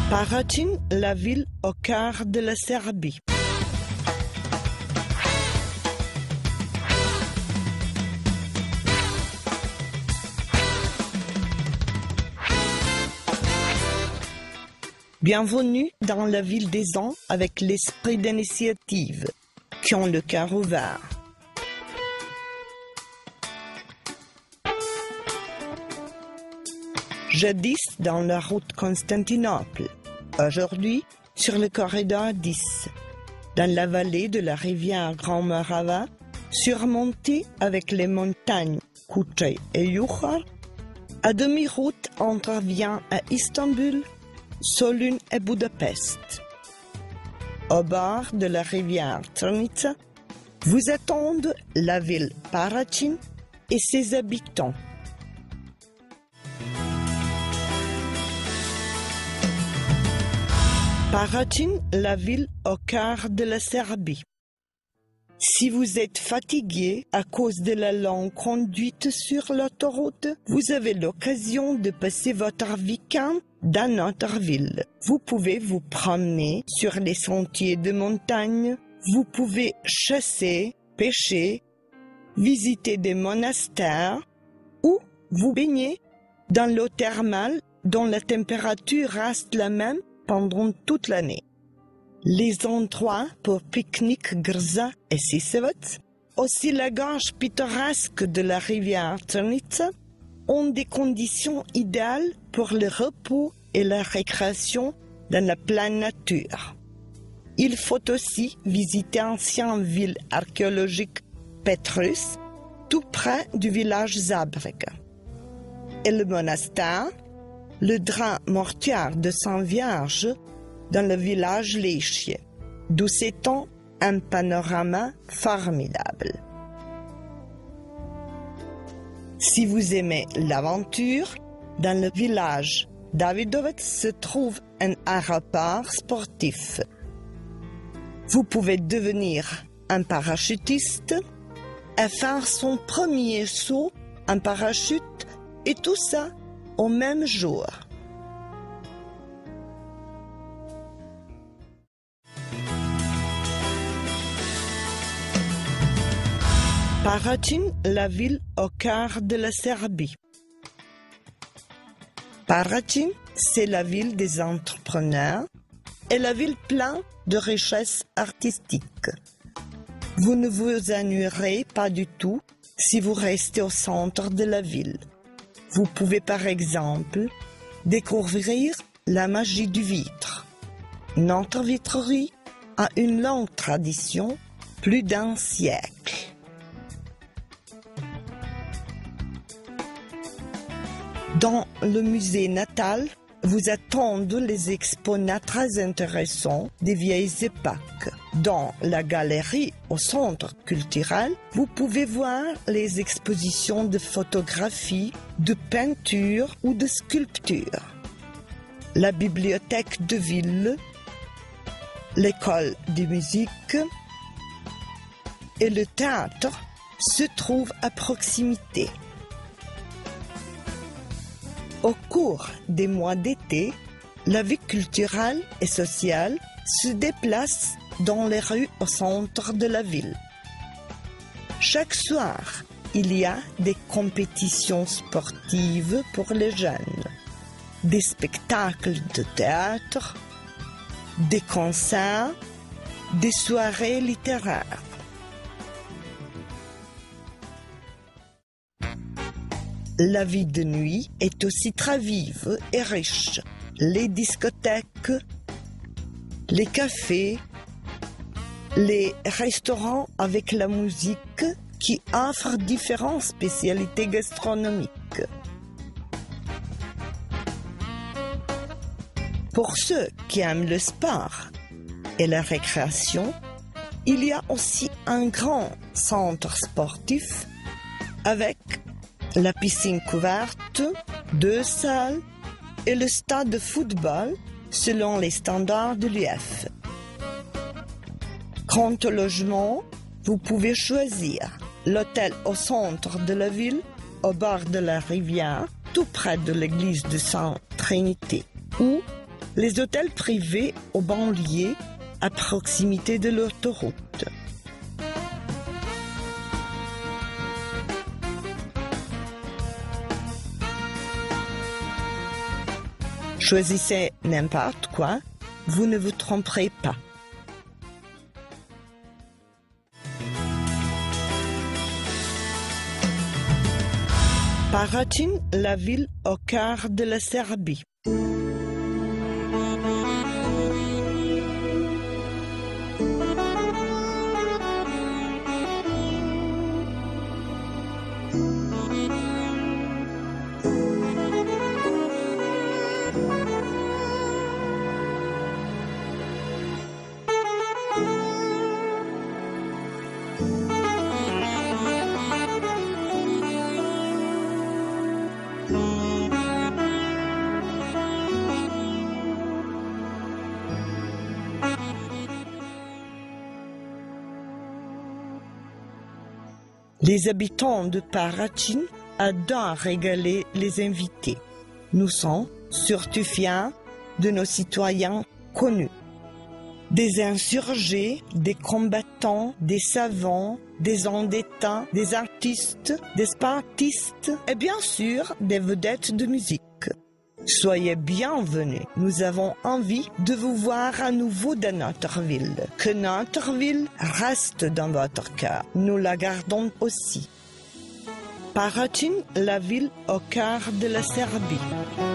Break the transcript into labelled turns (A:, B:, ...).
A: Paraćin, la ville au cœur de la Serbie. Bienvenue dans la ville des ans avec l'esprit d'initiative, qui ont le cœur ouvert. Jadis dans la route Constantinople, aujourd'hui sur le corridor 10, dans la vallée de la rivière Grand Morava, surmontée avec les montagnes Kutay et Yukhar, à demi-route intervient à Istanbul, Solun et Budapest. Au bord de la rivière Trnitsa, vous attendent la ville Paraćin et ses habitants. Paraćin, la ville au cœur de la Serbie. Si vous êtes fatigué à cause de la longue conduite sur l'autoroute, vous avez l'occasion de passer votre week-end dans notre ville. Vous pouvez vous promener sur les sentiers de montagne, vous pouvez chasser, pêcher, visiter des monastères ou vous baigner dans l'eau thermale dont la température reste la même pendant toute l'année. Les endroits pour pique-nique Grza et Sisevac, aussi la gorge pittoresque de la rivière Trnitsa, ont des conditions idéales pour le repos et la récréation dans la pleine nature. Il faut aussi visiter l'ancienne ville archéologique Petrus, tout près du village Zabrega, et le monastère, le drap mortuaire de Saint-Vierge dans le village Leșie, d'où s'étend un panorama formidable. Si vous aimez l'aventure, dans le village Davidovac se trouve un aéroport sportif. Vous pouvez devenir un parachutiste et faire son premier saut en parachute, et tout ça au même jour. Paraćin, la ville au cœur de la Serbie. Paraćin, c'est la ville des entrepreneurs et la ville pleine de richesses artistiques. Vous ne vous ennuierez pas du tout si vous restez au centre de la ville. Vous pouvez par exemple découvrir la magie du vitre. Notre vitrerie a une longue tradition, plus d'un siècle. Dans le musée natal, vous attendent les exponats très intéressants des vieilles époques. Dans la galerie au centre culturel, vous pouvez voir les expositions de photographie, de peinture ou de sculpture. La bibliothèque de ville, l'école de musique et le théâtre se trouvent à proximité. Au cours des mois d'été, la vie culturelle et sociale se déplace dans les rues au centre de la ville. Chaque soir, il y a des compétitions sportives pour les jeunes, des spectacles de théâtre, des concerts, des soirées littéraires. La vie de nuit est aussi très vive et riche. Les discothèques, les cafés, les restaurants avec la musique qui offrent différentes spécialités gastronomiques. Pour ceux qui aiment le sport et la récréation, il y a aussi un grand centre sportif avec la piscine couverte, 2 salles et le stade de football selon les standards de l'UEFA. Quant au logement, vous pouvez choisir l'hôtel au centre de la ville, au bord de la rivière, tout près de l'église de Sainte Trinité, ou les hôtels privés aux banlieues à proximité de l'autoroute. Choisissez n'importe quoi, vous ne vous tromperez pas. Paraćin, la ville au cœur de la Serbie. Les habitants de Paraćin adorent régaler les invités. Nous sommes surtout fiers de nos citoyens connus. Des insurgés, des combattants, des savants, des hommes d'État, des artistes, des sportistes et bien sûr des vedettes de musique. Soyez bienvenus. Nous avons envie de vous voir à nouveau dans notre ville. Que notre ville reste dans votre cœur. Nous la gardons aussi. Paraćin, la ville au cœur de la Serbie.